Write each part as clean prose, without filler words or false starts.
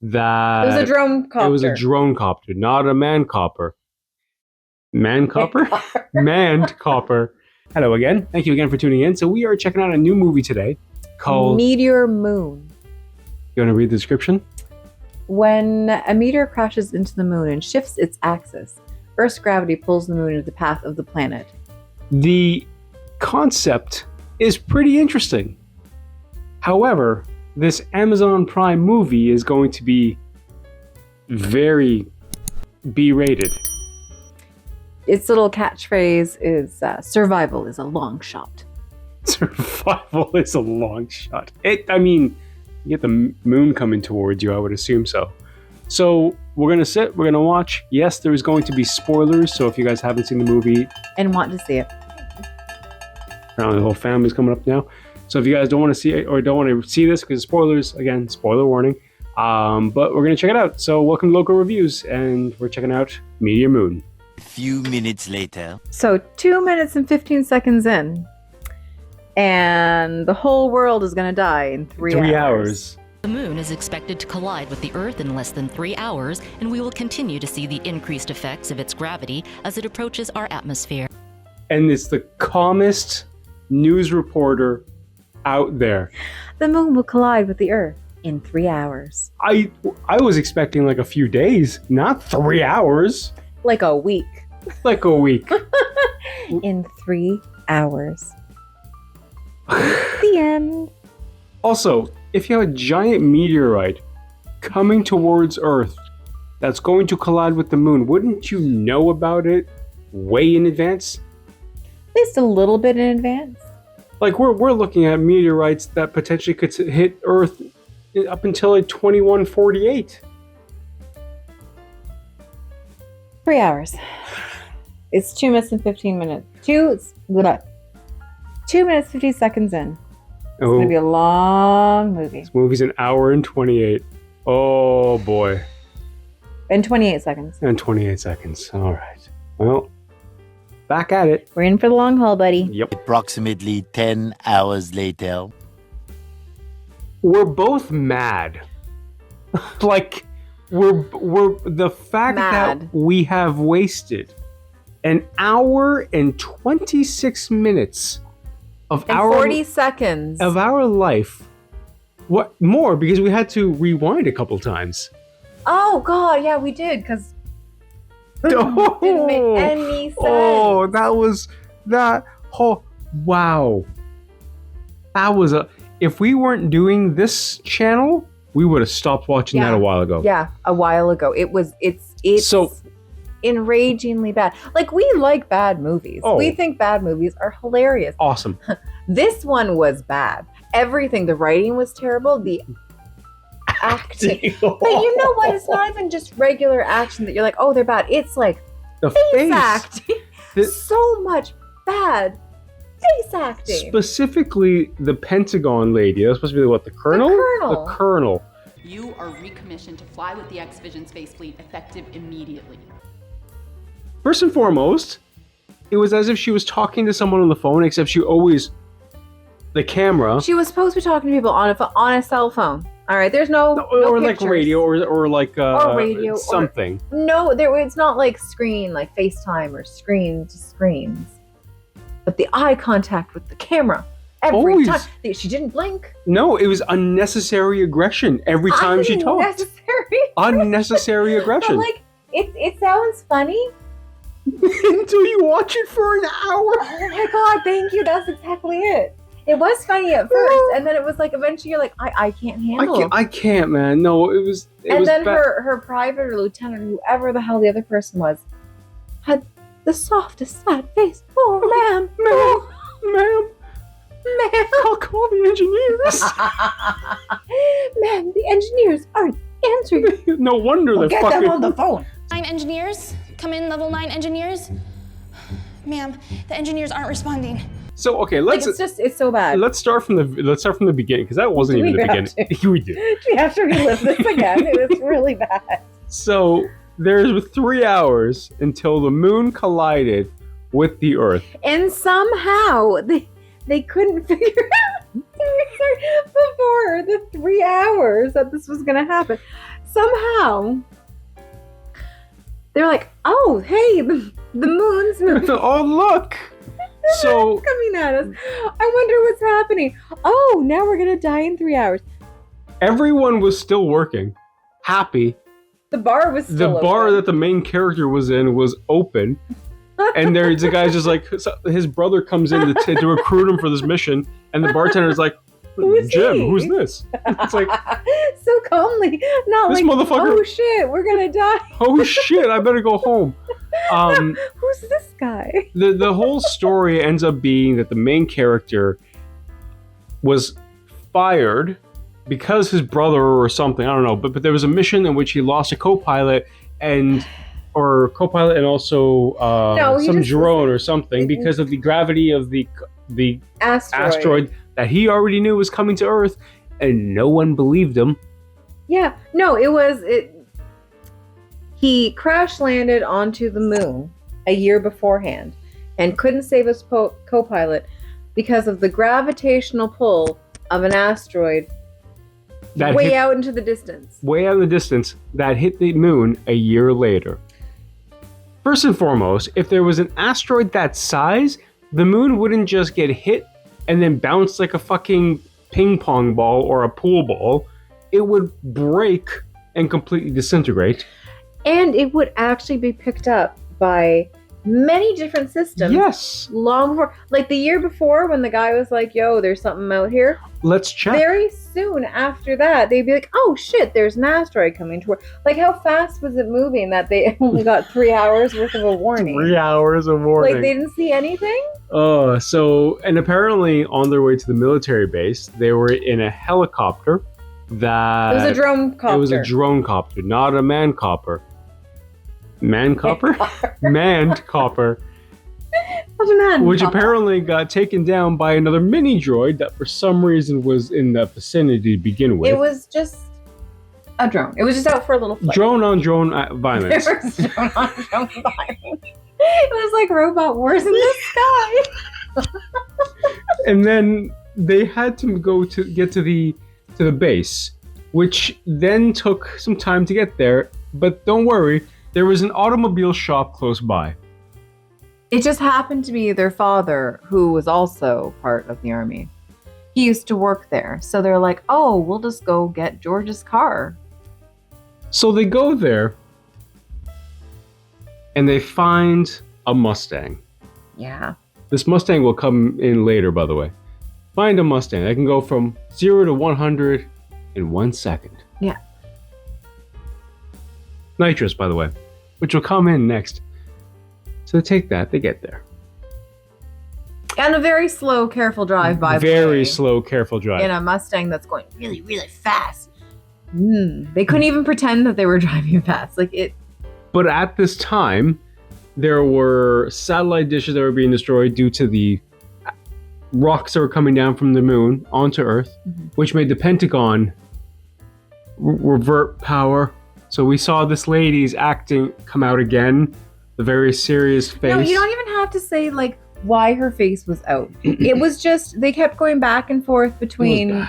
that It was a drone copter. It was a drone copter, not a man copper. Man copper? Manned copper. Hello again. Thank you again for tuning in. So we are checking out a new movie today called Meteor Moon. You want to read the description? When a meteor crashes into the moon and shifts its axis, Earth's gravity pulls the moon into the path of the planet. The concept is pretty interesting. However, this Amazon Prime movie is going to be very B-rated. Its little catchphrase is survival is a long shot. Survival is a long shot. You get the moon coming towards you, I would assume so. So we're going to we're going to watch. Yes, there's going to be spoilers, so if you guys haven't seen the movie and want to see it. Apparently the whole family's coming up now. So if you guys don't want to see it or don't want to see this, because spoilers, again, spoiler warning. But we're going to check it out. So welcome to LoCo Reviews, and we're checking out Meteor Moon. A few minutes later. So 2 minutes and 15 seconds in, and the whole world is going to die in 3 hours. The moon is expected to collide with the Earth in less than 3 hours, and we will continue to see the increased effects of its gravity as it approaches our atmosphere. And it's the calmest news reporter out there. The moon will collide with the Earth in 3 hours. I was expecting like a few days, not 3 hours. Like a week. Like a week. In 3 hours. The end. Also, if you have a giant meteorite coming towards Earth that's going to collide with the moon, wouldn't you know about it way in advance? At least a little bit in advance. Like we're looking at meteorites that potentially could hit Earth up until like 2148. 3 hours. It's 2 minutes and 15 minutes. 2 minutes 50 seconds in. It's going to be a long movie. This movie's an hour and 28. Oh boy. And 28 seconds. And 28 seconds. All right. Well, back at it. We're in for the long haul, buddy. Yep. Approximately 10 hours later. We're both mad. Like we're the fact that we have wasted an hour and 26 minutes of and 40 seconds of our life. What more? Because we had to rewind a couple times. Oh god, yeah, we did, because it didn't make any sense. Oh, wow. That was if we weren't doing this channel, we would have stopped watching that a while ago. Yeah, a while ago. It's so enragingly bad. Like, we like bad movies. Oh. We think bad movies are hilarious. Awesome. This one was bad. Everything, the writing was terrible, the acting. But you know what? It's not even just regular action that you're like, oh, they're bad. It's like the face acting. So much bad face acting. Specifically, the Pentagon lady. That's supposed to be the colonel? The colonel. You are recommissioned to fly with the X-Vision space fleet effective immediately. First and foremost, it was as if she was talking to someone on the phone, except the camera. She was supposed to be talking to people on a cell phone. All right, there's no or pictures. Like radio or like radio something. It's not like screen, like FaceTime or screen to screens. But the eye contact with the camera every time. She didn't blink. No, it was unnecessary aggression every time she talked. Unnecessary aggression. But like it sounds funny until you watch it for an hour. Oh my god, thank you. That's exactly it. It was funny at first, and then it was like eventually you're like, I can't handle it. I can't, man. No, it was. And then her private or lieutenant, whoever the hell the other person was, had the softest sad face. Oh, ma'am. I'll call the engineers. Ma'am, the engineers aren't answering. No wonder they're get fucking. them on the phone. 9 engineers, come in, level 9 engineers. Ma'am, the engineers aren't responding. So okay, it's so bad. Let's start from the beginning, because that wasn't even the beginning. We do. We have to relive this again. It was really bad. So there's 3 hours until the moon collided with the Earth, and somehow they couldn't figure out before the 3 hours that this was going to happen. somehow they're like, oh, hey, the moon's moving. Oh, look! So coming at us. I wonder what's happening. Oh, now we're gonna die in 3 hours. everyone was still working, happy. The bar was still The bar open. that the main character was in was open. And there's a guy's just like, his brother comes in to recruit him for this mission. And the bartender's like, Who is Jim, he? who's this? It's like, so calmly, not This like, motherfucker- oh shit, we're gonna die. oh shit, I better go home. Who's this guy? The whole story ends up being that the main character was fired because his brother or something, I don't know, but there was a mission in which he lost a co-pilot and also No, he some just- drone or something because of the gravity of the asteroid that he already knew was coming to Earth, and no one believed him. Yeah, no, he crash landed onto the moon a year beforehand and couldn't save his co-pilot because of the gravitational pull of an asteroid That way hit, out into the distance. way out in the distance that hit the moon a year later. First and foremost, if there was an asteroid that size, the moon wouldn't just get hit and then bounce like a fucking ping pong ball or a pool ball. It would break and completely disintegrate. And it would actually be picked up by many different systems. Yes. Long before, like the year before when the guy was like, yo, there's something out here. Let's check. Very soon after that, they'd be like, oh shit, there's an asteroid coming toward. Like, how fast was it moving that they only got 3 hours worth of a warning? 3 hours of warning. Like, they didn't see anything? And apparently on their way to the military base, they were in a helicopter that... It was a drone copter. It was a drone copter, not a man copper. Man copper? Manned copper. What's a man Which copter? apparently got taken down by another mini droid that for some reason was in the vicinity to begin with. It was just a drone. It was just out for a little flight. Drone on drone violence. There was drone on drone violence. It was like Robot Wars in the sky. And then they had to get to the base, which then took some time to get there. But don't worry, there was an automobile shop close by. It just happened to be their father, who was also part of the army. He used to work there. So they're like, oh, we'll just go get George's car. So they go there, and they find a Mustang. Yeah. This Mustang will come in later, by the way. Find a Mustang that can go from 0 to 100 in 1 second. Yeah. Nitrous, by the way, which will come in next. So they take that, they get there. And a very slow, careful drive, by the way. Very slow, careful drive. In a Mustang that's going really, really fast. They couldn't even pretend that they were driving fast. Like it. But at this time, there were satellite dishes that were being destroyed due to the rocks that were coming down from the moon onto Earth, which made the Pentagon revert power. So we saw this lady's acting come out again, the very serious face. No, you don't even have to say like why her face was out. It was just they kept going back and forth between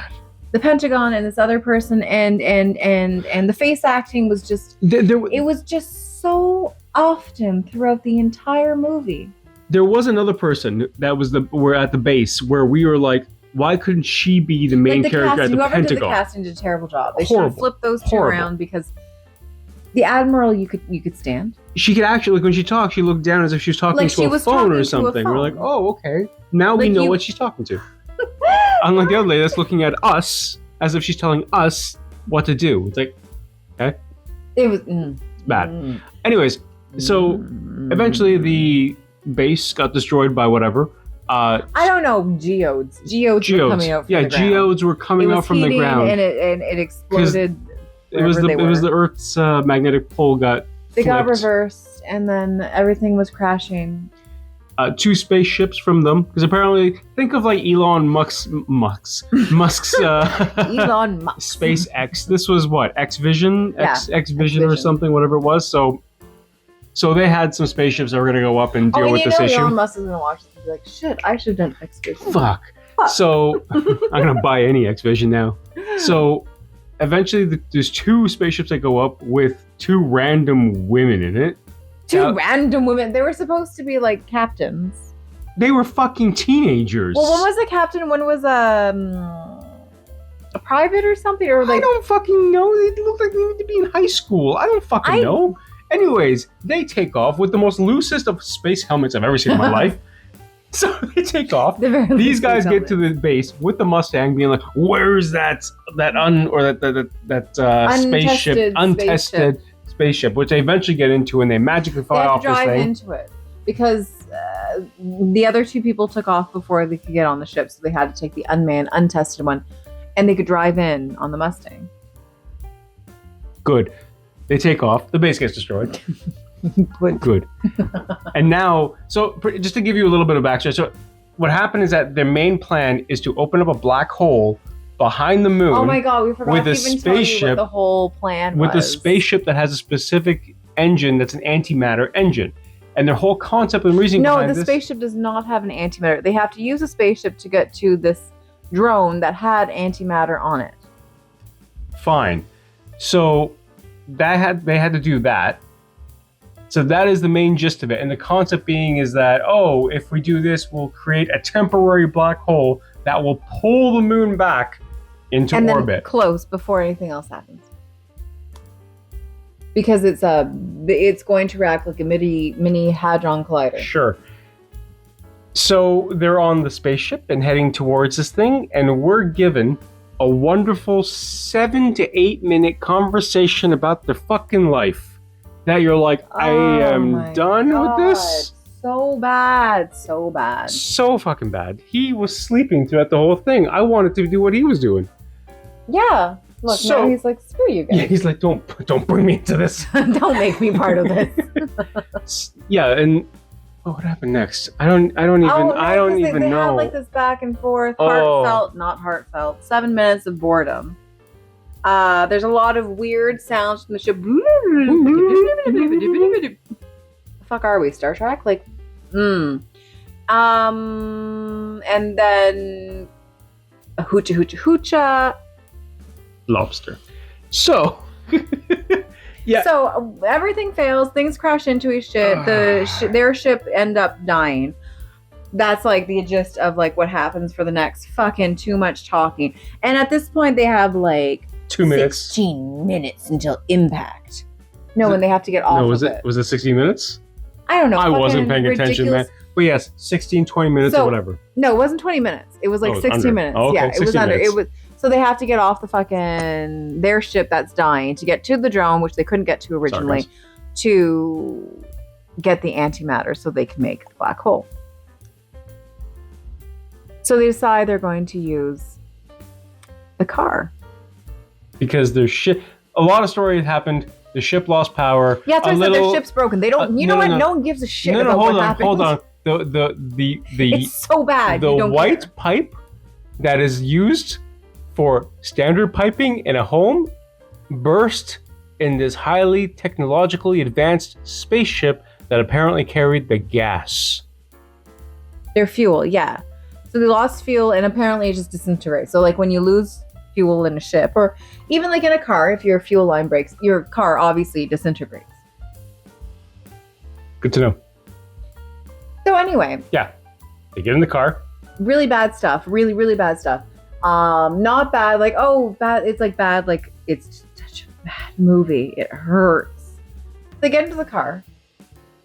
the Pentagon and this other person, and the face acting was just it was just so often throughout the entire movie. There was another person that was we're at the base where we were like, why couldn't she be the main character at the whoever Pentagon? did the casting did a terrible job. They should have Horrible. flipped those two Horrible. around because the Admiral you could stand. She could actually, like when she talked, she looked down as if she was talking Like to she a was phone talking to or a something. We're like, phone. oh, okay. Now we Like know you- what she's talking to. Unlike the other lady that's looking at us as if she's telling us what to do. It's like, It was it's bad. Anyways, so eventually the base got destroyed by whatever. I don't know, geodes. Geodes were coming out from the ground. geodes were coming It was out from the heating ground. and it exploded. It was wherever they the were. Earth's magnetic pole got They got flipped. reversed, and then everything was crashing. 2 spaceships from them, because apparently think of like Elon Musk's Elon Musk. SpaceX. This was what, X-Vision, Yeah, X-Vision or X-Vision. something, whatever it was. So they had some spaceships that were gonna go up and deal with you this know issue. Elon Musk is gonna watch this and be like, shit, I should have done X-Vision. Fuck. Fuck. So I'm gonna buy any X-Vision now. So eventually there's two spaceships that go up with two random women in it. Two Now- random women. They were supposed to be like captains. They were fucking teenagers. Well, one was a captain, one was a private or something, or I like don't fucking know. They look like they need to be in high school. I don't fucking know. Anyways, they take off with the most loosest of space helmets I've ever seen in my life. So they take off. the very These least guys they get to the base with the Mustang, being like, "Where's that spaceship, untested spaceship?" Which they eventually get into, and they magically They fly had off to this drive thing. into it because the other two people took off before they could get on the ship, so they had to take the unmanned, untested one, and they could drive in on the Mustang. Good. They take off. The base gets destroyed. Good. Good. And now, just to give you a little bit of backstory, so what happened is that their main plan is to open up a black hole behind the moon. Oh my god, we forgot with to a even tell you spaceship- what the whole plan with a was. spaceship that has a specific engine that's an antimatter engine. And their whole concept and reasoning No, behind the this... spaceship does not have an antimatter. They have to use a spaceship to get to this drone that had antimatter on it. Fine. So they had to do that. So that is the main gist of it. And the concept being is that, if we do this, we'll create a temporary black hole that will pull the moon back into And then orbit. close before anything else happens. Because it's going to react like a mini hadron collider. Sure. So they're on the spaceship and heading towards this thing, and we're given a wonderful 7 to 8 minute conversation about their fucking life. That you're like, I Oh am my done with God. this. So bad. So bad. So fucking bad. He was sleeping throughout the whole thing. I wanted to do what he was doing. Yeah. Look, So- now he's like, screw you Yeah, guys. he's like, don't bring me into this. Don't make me part of this. Yeah, and what happened next? I don't even They know. had like this back and forth, Oh. heartfelt, not heartfelt. 7 minutes of boredom. There's a lot of weird sounds from the ship. The fuck are we? Star Trek? Like, and then a hoocha hoocha hoocha. Lobster. So, yeah. So everything fails. Things crash into each ship. Their ship end up dying. That's like the gist of like what happens for the next fucking too much talking. And at this point, they have like 2 minutes. 16 minutes until impact. No, when they have to get off. No, of it. was it 16 minutes? I don't know. I wasn't fucking paying attention, man. ridiculous. But yes, 16, 20 minutes So- or whatever. No, it wasn't 20 minutes. It was like Oh, it was 60 under. minutes. Oh, okay, Yeah, it was 60 under. minutes. It was. So they have to get off the fucking their ship that's dying to get to the drone, which they couldn't get to originally, guys. to get the antimatter so they can make the black hole. So they decide they're going to use the car. Because there's shit. A lot of stories happened. The ship lost power. Yeah, that's A why I said little- their ship's broken. They don't. You no, know no, what? no. No one gives a shit No, about hold what on, happened. hold on. The It's so bad. the you don't white care. pipe that is used for standard piping in a home burst in this highly technologically advanced spaceship that apparently carried the gas. Their fuel, yeah. So they lost fuel, and apparently it just disintegrates. So like when you lose fuel in a ship, or even like in a car, if your fuel line breaks, your car obviously disintegrates. Good to know. So anyway, Yeah. They get in the car. really bad stuff. Really, really bad stuff. Not bad. Like bad. It's like bad. Like it's such a bad movie. It hurts. They get into the car,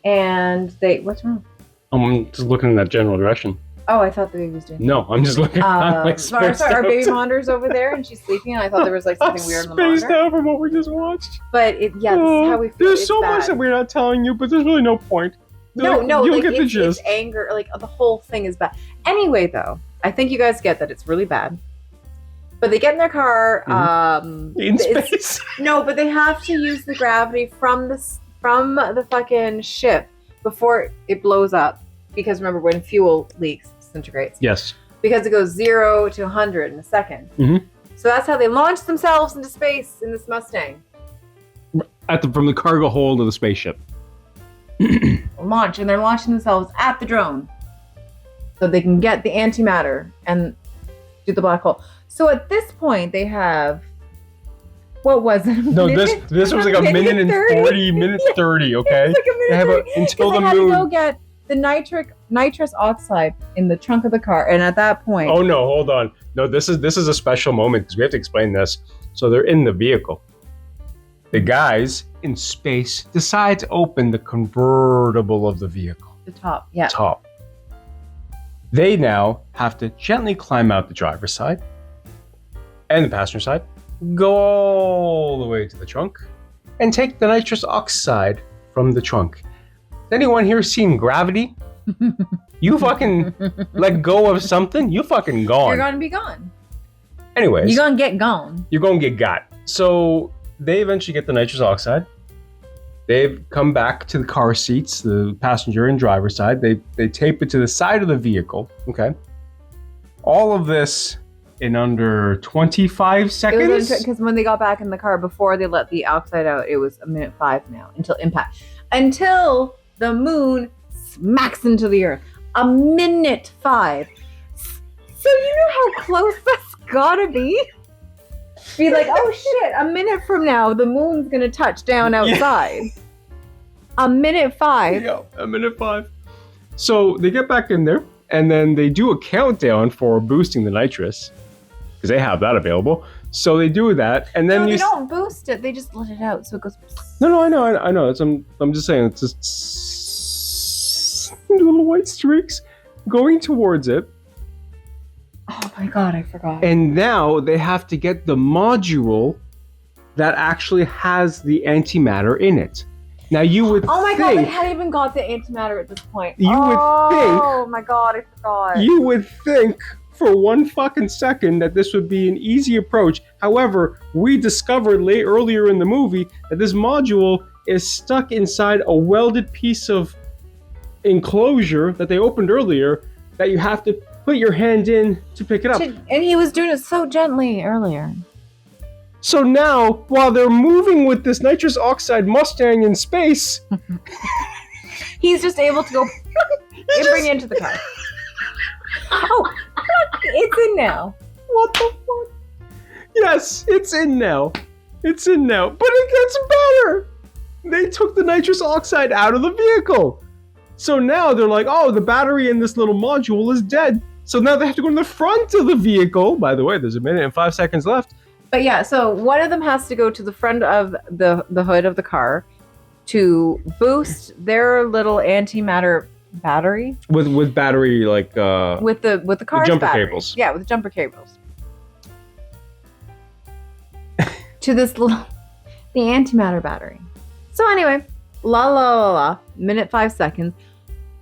and what's wrong? I'm just looking in that general direction. Oh, I thought the baby was doing. No, I'm just looking. I'm like Sorry, spaced our baby out. monitor's over there, and she's sleeping. And I thought there was like I'm something weird on the spaced monitor. out from what we just watched. But this is how we feel. There's It's so much bad. that we're not telling you, but there's really no point. No, You'll like, get the it's gist. anger. Like the whole thing is bad. Anyway, though, I think you guys get that it's really bad. But they get in their car. In it's- space. No, but they have to use the gravity from the fucking ship before it blows up. Because remember, when fuel leaks, it disintegrates. Yes. Because it goes 0 to 100 in a second. Mhm. So that's how they launch themselves into space in this Mustang. From the cargo hold of the spaceship. Launch, and they're launching themselves at the drone so they can get the antimatter and do the black hole. So at this point, they have What was it? No, this was like a minute and 30, minute 30, okay? It's like a minute They have 30, until the 'cause I had moon. to go get the nitrous oxide in the trunk of the car, and at that point, Oh no, hold on. No, this is a special moment because we have to explain this. So they're in the vehicle. The guys in space decide to open the convertible of the vehicle. the top, yeah. Top. They now have to gently climb out the driver's side and the passenger side, go all the way to the trunk, and take the nitrous oxide from the trunk. Has anyone here seen Gravity? You fucking let go of something, you fucking gone. You're gonna be gone. Anyways, You're gonna get gone. you're gonna get got. So they eventually get the nitrous oxide. They've come back to the car seats, the passenger and driver side. They tape it to the side of the vehicle. Okay. All of this in under 25 seconds. Because when they got back in the car before they let the oxide out, it was a minute 5 now until impact. Until the moon smacks into the earth. A minute 5. So you know how close that's gotta be? Be like, oh shit, a minute from now, the moon's gonna touch down outside. A minute 5. Yeah, a minute 5. So they get back in there, and then they do a countdown for boosting the nitrous, because they have that available. So they do that, and then No, you they don't boost it, they just let it out so it goes. No, I know. I'm just saying, it's just little white streaks going towards it. Oh my god, I forgot. And now they have to get the module that actually has the antimatter in it. Now you would Oh my god, they think, hadn't even got the antimatter at this point. You would think- Oh my god, I forgot. you would think for one fucking second that this would be an easy approach. However, we discovered earlier in the movie that this module is stuck inside a welded piece of enclosure that they opened earlier that you have to put your hand in to pick it up. And he was doing it so gently earlier. So now, while they're moving with this nitrous oxide Mustang in space, He's just able to go and bring it into the car. Oh, it's in now. what the fuck? Yes, it's in now. It's in now. But it gets better. They took the nitrous oxide out of the vehicle. So now they're like, oh, the battery in this little module is dead. So now they have to go to the front of the vehicle. By the way, there's a minute and 5 seconds left. But yeah, so one of them has to go to the front of the hood of the car to boost their little antimatter battery With battery, like, with the car's jumper battery. cables. Yeah, with the jumper cables. To this little the antimatter battery. So anyway, minute 5 seconds.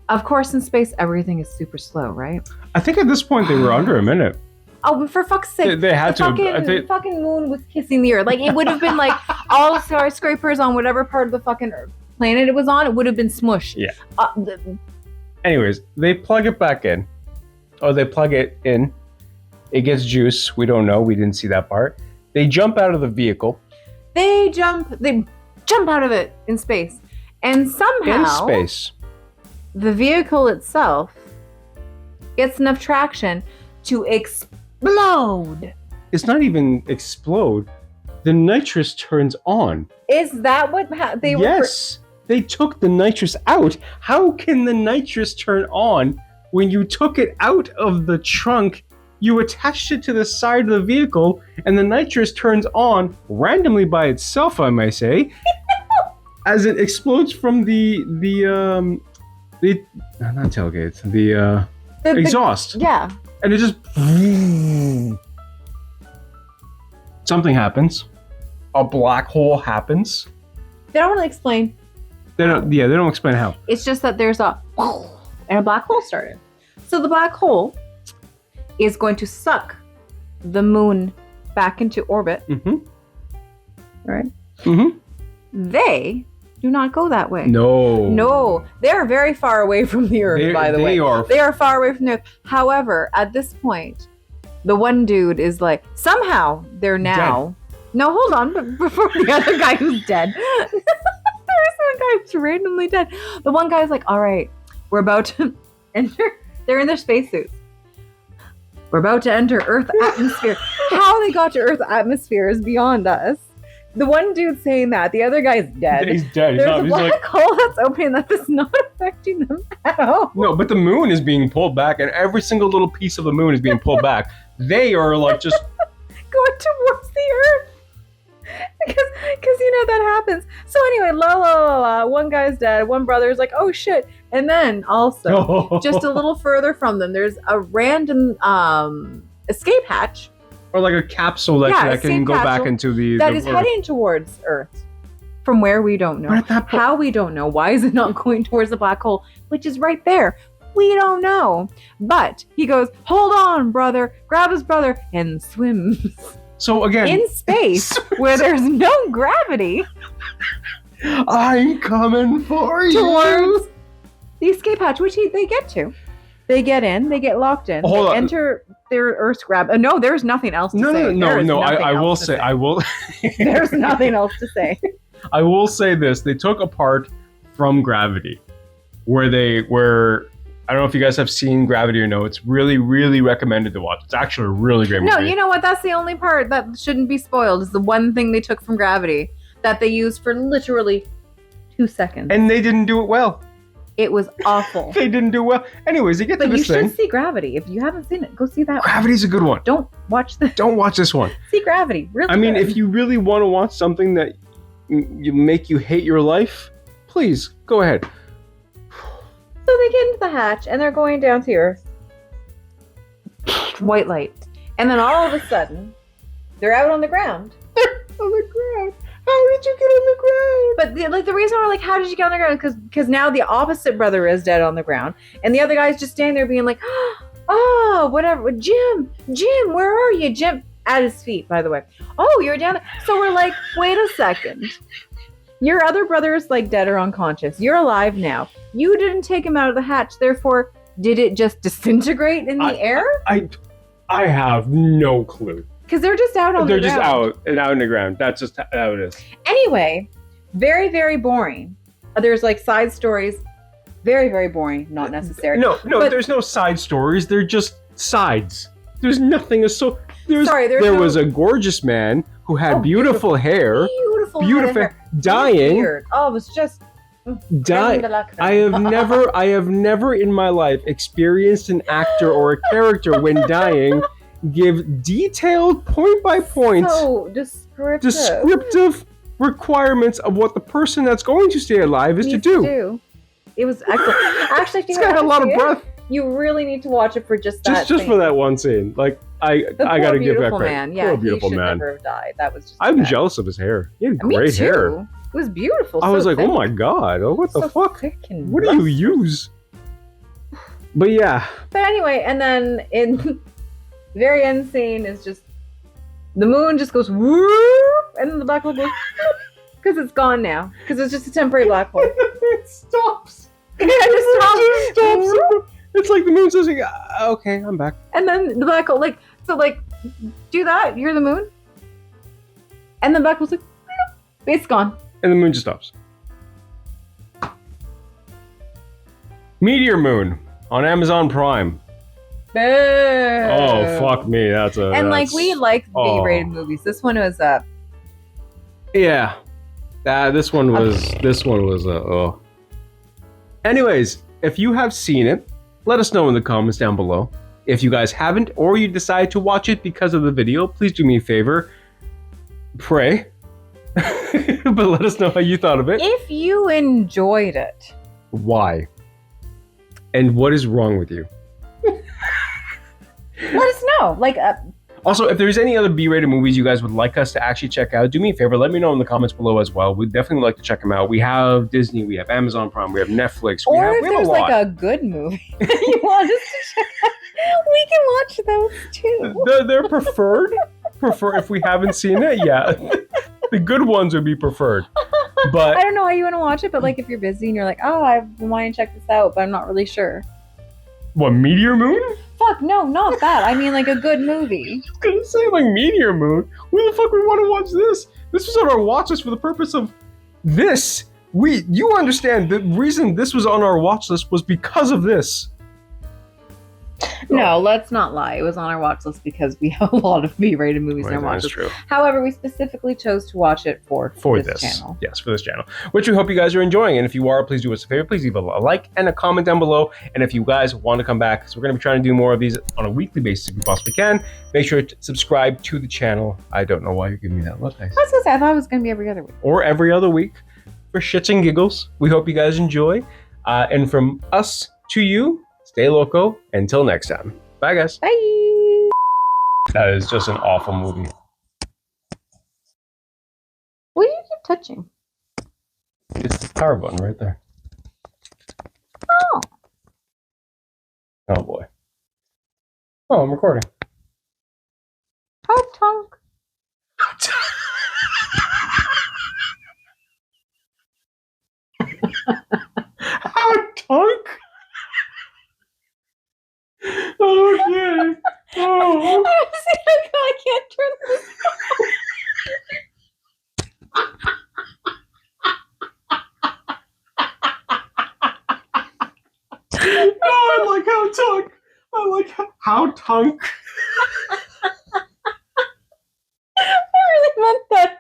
Of course, in space, everything is super slow, right? I think at this point they were under a minute. Oh, for fuck's sake! They had the to. fucking moon was kissing the earth. Like it would have been like all skyscrapers on whatever part of the fucking planet it was on. It would have been smushed. Yeah. Anyways, they plug it back in. Or they plug it in. It gets juice. We don't know. We didn't see that part. They jump out of the vehicle. They jump out of it in space, and somehow In space. the vehicle itself gets enough traction to explode. It's not even explode. The nitrous turns on. Is that what they were? Yes. They took the nitrous out. How can the nitrous turn on when you took it out of the trunk? You attached it to the side of the vehicle, and the nitrous turns on randomly by itself, I may say, as it explodes from the not tailgate, the exhaust, Yeah. and it just something happens. A black hole happens. They don't really explain. They don't explain how. It's just that there's and a black hole started. So the black hole is going to suck the moon back into orbit, Mm-hmm. right? Mm-hmm. They do not go that way. No, They're very far away from the Earth, by the way. They are far away from the Earth. However, at this point, the one dude is like, somehow they're now... No, hold on. But before the other guy who's dead. There's one guy who's randomly dead. The one guy's like, all right, we're about to enter... They're in their spacesuits. We're about to enter Earth atmosphere. How they got to Earth atmosphere is beyond us. the one dude saying that, the other guy's dead. He's dead. There's a He's black like, hole that's opening that is not affecting them at all. no, but the moon is being pulled back, and every single little piece of the moon is being pulled back. They are like just Going towards the earth. Because that happens. So anyway, one guy's dead, one brother's like, oh shit. And then also, just a little further from them, there's a random escape hatch or like a capsule that can go back into the that is heading towards Earth. From where we don't know. But at that point, how we don't know. Why is it not going towards the black hole, which is right there? We don't know. But he goes, hold on, brother. Grab his brother and swims. So again, in space where there's no gravity. I'm coming for you. Towards the escape hatch, which they get to. They get in. They get locked in. Hold on. Enter their Earth's gravity. No, there's nothing else to say. No. I will say. I will. There's nothing else to say. I will say this: they took a part from Gravity, where I don't know if you guys have seen Gravity or no. It's really, really recommended to watch. It's actually a really great movie. No, you know what? That's the only part that shouldn't be spoiled. Is the one thing they took from Gravity that they used for literally 2 seconds. And they didn't do it well. It was awful. They didn't do well. Anyways, they get to this thing. But you should see Gravity. If you haven't seen it, go see that one. Gravity's a good one. Don't watch this. Don't watch this one. See Gravity. Really I mean, good. if you really want to watch something that you make you hate your life, please go ahead. So they get into the hatch and they're going down to Earth. White light. And then all of a sudden, they're out on the ground. They're on the ground. How did you get on the ground? But the reason we're like, how did you get on the ground? Because now the opposite brother is dead on the ground. And the other guy's just standing there being like, oh, whatever. Jim, where are you? Jim, at his feet, by the way. Oh, you're down there. So we're like, wait a second. Your other brother is like dead or unconscious. You're alive now. You didn't take him out of the hatch. Therefore, did it just disintegrate in the air? I have no clue. Because they're just out on the ground. They're just out in the ground. That's just how it is. Anyway, very, very boring. There's like side stories. Very, very boring. Not necessary. No, there's no side stories. They're just sides. There's nothing. There was a gorgeous man who had beautiful hair. Beautiful hair. Dying. Weird. Oh, it was just... I have never in my life experienced an actor or a character when dying give detailed point by point descriptive requirements of what the person that's going to stay alive is to do. It was excellent. Actually, this guy had a lot of breath. You really need to watch it for just that. Just for that one scene. Like I gotta give that credit. Man. Yeah, poor beautiful he should man. never have died. That was just. I'm jealous of his hair. He had great hair. It was beautiful. I was like, oh my god, what the fuck? What do you use? But yeah. But anyway, and then in the very end scene is just the moon just goes whoop, and then the black hole goes because it's gone now. Because it's just a temporary black hole. It stops. It just stops. It's like the moon says, okay, I'm back. And then the black hole, do that. You're the moon. And the black hole's like, it's gone. And the moon just stops. Meteor Moon on Amazon Prime. Oh, fuck me. We like B-rated movies. This one was yeah. This one was Anyways, if you have seen it, let us know in the comments down below. If you guys haven't, or you decide to watch it because of the video, please do me a favor. Pray. But let us know how you thought of it. If you enjoyed it. Why? And what is wrong with you? Let us know. Also, if there's any other B-rated movies you guys would like us to actually check out, do me a favor, let me know in the comments below as well. We'd definitely like to check them out. We have Disney, we have Amazon Prime, we have Netflix. We have there's a good movie you want us to check out, we can watch those too. They're preferred. If we haven't seen it, yeah. The good ones would be preferred. But I don't know how you want to watch it, but if you're busy and you're like, oh, I want to check this out, but I'm not really sure. What, Meteor Moon? Fuck, no, not that. I mean, a good movie. I was gonna say, Meteor Moon. Why the fuck we want to watch this? This was on our watch list for the purpose of this. You understand the reason this was on our watch list was because of this. No, let's not lie. It was on our watch list because we have a lot of B-rated movies on our watch That's list. true. However, we specifically chose to watch it for this channel. Yes, for this channel, which we hope you guys are enjoying. And if you are, please do us a favor. Please leave a like and a comment down below. And if you guys want to come back, so we're going to be trying to do more of these on a weekly basis if we possibly can, make sure to subscribe to the channel. I don't know why you're giving me that look, guys. I was gonna say, I thought it was gonna be every other week. Or every other week for shits and giggles. We hope you guys enjoy. And from us to you, stay loco. Until next time. Bye, guys. Bye. That is just an awful movie. What do you keep touching? It's the power button right there. Oh. Oh, boy. Oh, I'm recording. How tonk. How tonk? Okay. Oh. I can't turn this No, I like how tonk. I like how tonk. I really meant that.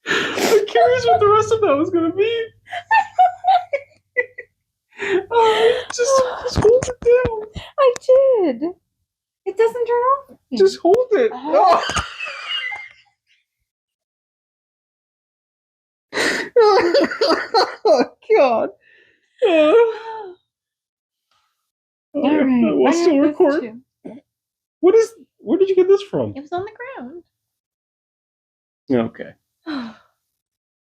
I'm curious what the rest of that was gonna be. Just hold it down. I did. It doesn't turn off. Just hold it. Oh. Oh God. All right. We'll still record. Where did you get this from? It was on the ground. Okay.